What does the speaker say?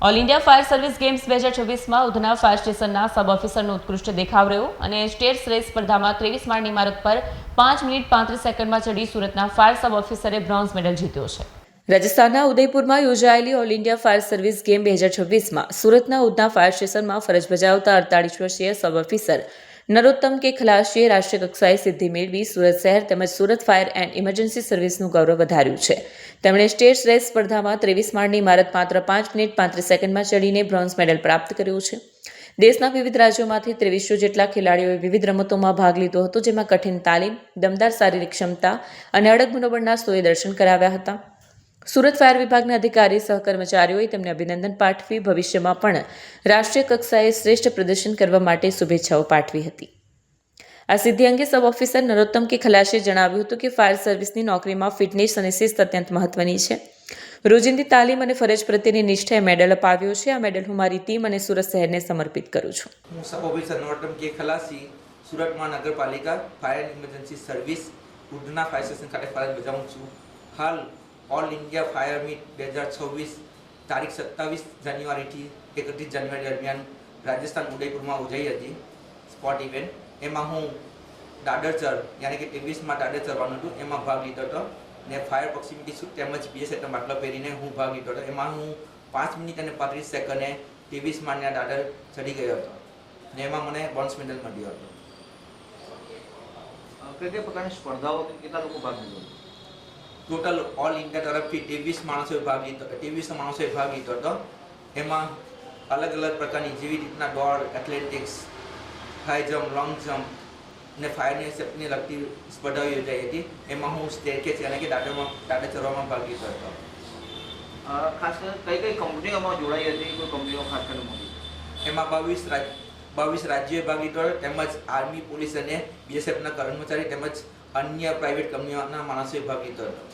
All India fire service games 2026માં Udhna fire સ્ટેશનના sub ઓફિસરનો ઉત્કૃષ્ટ દેખાવ રહ્યો અને સ્ટેર્સ રેસ સ્પર્ધામાં 23 માળની ઇમારત પર 5 મિનિટ 35 સેકન્ડમાં ચડી સુરતના ફાયર સબ ઓફિસરે બ્રોન્ઝ મેડલ જીત્યો છે। રાજસ્થાનના ઉદયપુરમાં યોજાયેલી all India fire service game 2026માં સુરતના ઉધના ફાયર સ્ટેશનમાં ફરજ બજાવતા 48 વર્ષીય સબ ઓફિસર નરોત્તમ કે ખલાસીએ રાષ્ટ્રીય કક્ષાએ સિદ્ધિ મેળવી સુરત શહેર તેમજ સુરત ફાયર એન્ડ ઇમરજન્સી સર્વિસનું ગૌરવ વધાર્યું છે। તેમણે સ્ટેર્સ રેસ સ્પર્ધામાં 23 માળની ઇમારત માત્ર 5 મિનિટ 35 સેકન્ડમાં ચડીને બ્રોન્ઝ મેડલ પ્રાપ્ત કર્યો છે। દેશના વિવિધ રાજ્યોમાંથી 2300 જેટલા ખેલાડીઓએ વિવિધ રમતોમાં ભાગ લીધો હતો, જેમાં કઠિન તાલીમ, દમદાર શારીરિક ક્ષમતા અને અડગ મનોબળના સ્થળોએ દર્શન કરાવ્યા હતા। સુરત ફાયર વિભાગના અધિકારી સહકર્મચારીઓએ તેમને અભિનંદન પાઠવી ભવિષ્યમાં પણ રાષ્ટ્રીય કક્ષાએ શ્રેષ્ઠ પ્રદર્શન કરવા માટે શુભેચ્છાઓ પાઠવી હતી। આ સિદ્ધિ અંગે સબ ઓફિસર નરોત્તમ કે ખલાસીએ જણાવ્યું હતું કે ફાયર સર્વિસની નોકરીમાં ફિટનેસ અને શિસ્ત અત્યંત મહત્વની છે। રોજિંદી તાલીમ અને ફરજ પ્રત્યેની નિષ્ઠાએ મેડલ અપાવ્યો છે। આ મેડલ હું મારી ટીમ અને સુરત શહેરને સમર્પિત કરું છું। હું સબ ઓફિસર નરોત્તમ કે ખલાસી સુરત મહાનગરપાલિકા fire emergency service Udhna fire station ખાતે ફરજ બજાવું છું। હાલ ઓલ ઇન્ડિયા ફાયર મીટ 2026 તારીખ 27 જાન્યુઆરીથી 31 જાન્યુઆરી દરમિયાન રાજસ્થાન ઉદયપુરમાં યોજાઈ હતી સ્પોર્ટ ઇવેન્ટ। એમાં હું દાદર ચર યાની કે 23માં દાદર ચરવાનું હતું, એમાં ભાગ લીધો હતો ને ફાયર પ્રોક્સિમિટી શૂટ તેમજ BSFનો બાટલો પહેરીને હું ભાગ લીધો હતો। એમાં હું 5 મિનિટ અને 35 સેકન્ડે 23 માળના દાદર ચડી ગયો હતો ને એમાં મને બ્રોન્ઝ મેડલ મળ્યો હતો। કઈ પ્રકારની સ્પર્ધાઓ કેટલા લોકો ભાગ લીધો? ટોટલ ઓલ ઇન્ડિયા તરફથી 23 માણસોએ ભાગ લીધો 23 માણસોએ ભાગ લીધો હતો। એમાં અલગ અલગ પ્રકારની જેવી રીતના દોડ, athletics, high jump, long jump ને ફાયરની સેફ્ટીને લગતી સ્પર્ધાઓ યોજાઈ હતી। એમાં હું સ્ટેરકેસ યાની કે દાદર ચડવામાં ભાગ લીધો હતો। ખાસ કરીને કઈ કંપનીઓમાં જોડાઈ હતી? કોઈ કંપનીઓ ખાસ કરીને મોટી? એમાં 22 રાજ્યોએ ભાગ લીધો હતો, તેમજ આર્મી, પોલીસ અને BSFના કર્મચારી તેમજ અન્ય પ્રાઇવેટ કંપનીઓના માણસોએ ભાગ લીધો હતો।